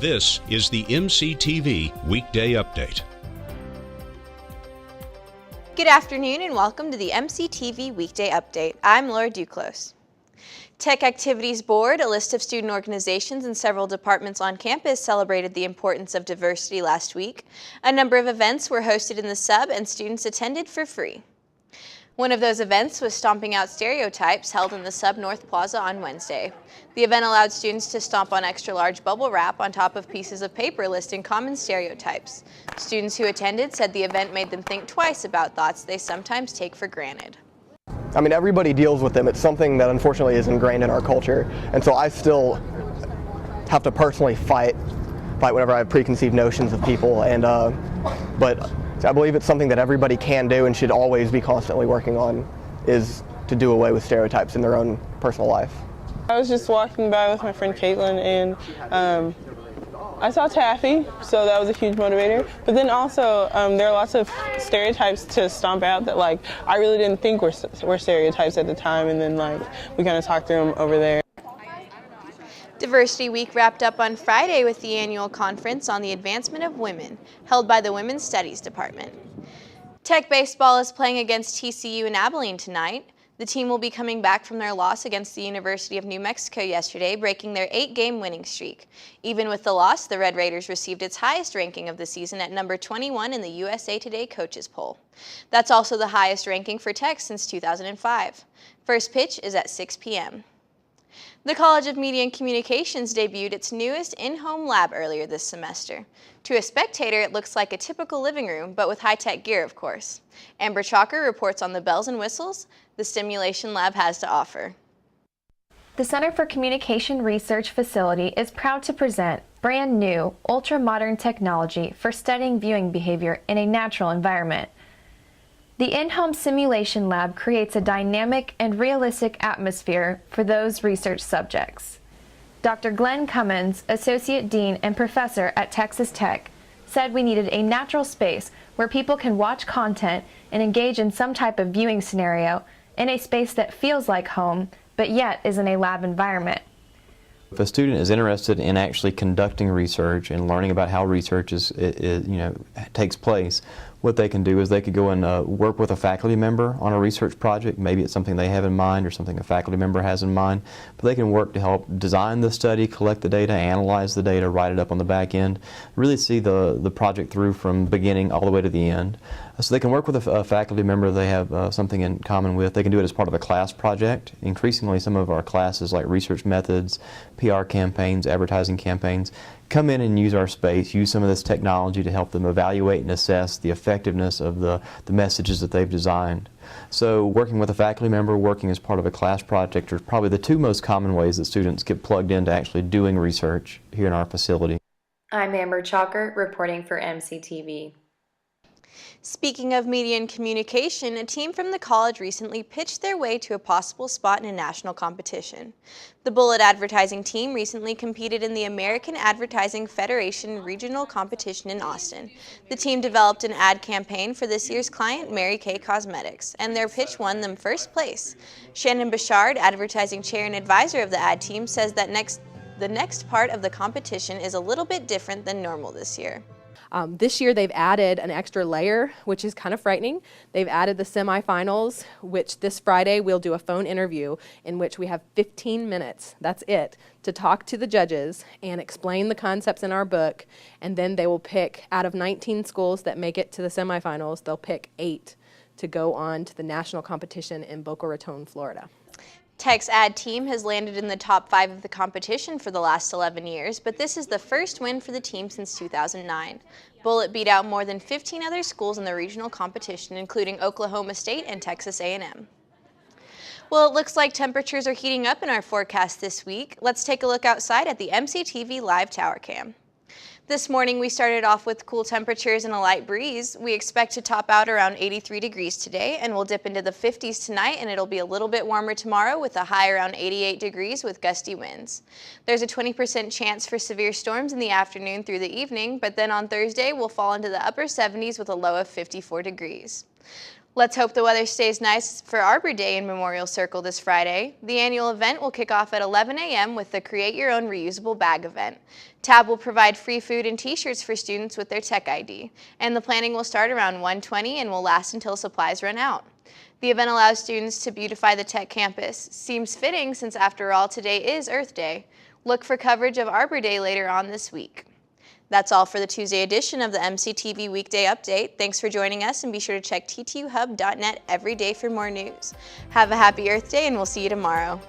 This is the MCTV Weekday Update. Good afternoon and welcome to the MCTV Weekday Update. I'm Laura Duclos. Tech Activities Board, a list of student organizations and several departments on campus, celebrated the importance of diversity last week. A number of events were hosted in the sub and students attended for free. One of those events was Stomping Out Stereotypes, held in the Sub North Plaza on Wednesday. The event allowed students to stomp on extra-large bubble wrap on top of pieces of paper listing common stereotypes. Students who attended said the event made them think twice about thoughts they sometimes take for granted. I mean, everybody deals with them. It's something that unfortunately is ingrained in our culture, and so I still have to personally fight whenever I have preconceived notions of people, and but I believe it's something that everybody can do and should always be constantly working on, is to do away with stereotypes in their own personal life. I was just walking by with my friend Caitlin, and I saw taffy, so that was a huge motivator. But then also, there are lots of stereotypes to stomp out that, like, I really didn't think were stereotypes at the time, and then, like, we kind of talked through them over there. Diversity Week wrapped up on Friday with the annual conference on the advancement of women, held by the Women's Studies Department. Tech baseball is playing against TCU in Abilene tonight. The team will be coming back from their loss against the University of New Mexico yesterday, breaking their 8-game winning streak. Even with the loss, the Red Raiders received its highest ranking of the season at number 21 in the USA Today Coaches Poll. That's also the highest ranking for Tech since 2005. First pitch is at 6 p.m. The College of Media and Communications debuted its newest in-home lab earlier this semester. To a spectator, it looks like a typical living room, but with high-tech gear, of course. Amber Chalker reports on the bells and whistles the simulation lab has to offer. The Center for Communication Research Facility is proud to present brand new, ultra-modern technology for studying viewing behavior in a natural environment. The in-home simulation lab creates a dynamic and realistic atmosphere for those research subjects. Dr. Glenn Cummins, Associate Dean and Professor at Texas Tech, said we needed a natural space where people can watch content and engage in some type of viewing scenario in a space that feels like home, but yet is in a lab environment. If a student is interested in actually conducting research and learning about how research takes place, what they can do is they could go and work with a faculty member on a research project. Maybe it's something they have in mind or something a faculty member has in mind, but they can work to help design the study, collect the data, analyze the data, write it up on the back end, really see the project through from beginning all the way to the end. So they can work with a faculty member they have something in common with. They can do it as part of a class project. Increasingly, some of our classes like research methods, PR campaigns, advertising campaigns, come in and use our space, use some of this technology to help them evaluate and assess the effectiveness of the messages that they've designed. So working with a faculty member, working as part of a class project are probably the two most common ways that students get plugged into actually doing research here in our facility. I'm Amber Chalker, reporting for MCTV. Speaking of media and communication, a team from the college recently pitched their way to a possible spot in a national competition. The Bullet Advertising team recently competed in the American Advertising Federation regional competition in Austin. The team developed an ad campaign for this year's client, Mary Kay Cosmetics, and their pitch won them first place. Shannon Bouchard, advertising chair and advisor of the ad team, says that the next part of the competition is a little bit different than normal this year. This year they've added an extra layer, which is kind of frightening. They've added the semifinals, which this Friday we'll do a phone interview in which we have 15 minutes, that's it, to talk to the judges and explain the concepts in our book, and then they will pick, out of 19 schools that make it to the semifinals, they'll pick 8 to go on to the national competition in Boca Raton, Florida. Tech's ad team has landed in the top 5 of the competition for the last 11 years, but this is the first win for the team since 2009. Bullet beat out more than 15 other schools in the regional competition, including Oklahoma State and Texas A&M. Well, it looks like temperatures are heating up in our forecast this week. Let's take a look outside at the MCTV Live Tower Cam. This morning we started off with cool temperatures and a light breeze. We expect to top out around 83 degrees today, and we'll dip into the 50s tonight, and it'll be a little bit warmer tomorrow with a high around 88 degrees with gusty winds. There's a 20% chance for severe storms in the afternoon through the evening, but then on Thursday we'll fall into the upper 70s with a low of 54 degrees. Let's hope the weather stays nice for Arbor Day in Memorial Circle this Friday. The annual event will kick off at 11 a.m. with the Create Your Own Reusable Bag event. TAB will provide free food and t-shirts for students with their tech ID, and the planning will start around 1:20 and will last until supplies run out. The event allows students to beautify the tech campus. Seems fitting since after all today is Earth Day. Look for coverage of Arbor Day later on this week. That's all for the Tuesday edition of the MCTV Weekday Update. Thanks for joining us, and be sure to check ttuhub.net every day for more news. Have a happy Earth Day, and we'll see you tomorrow.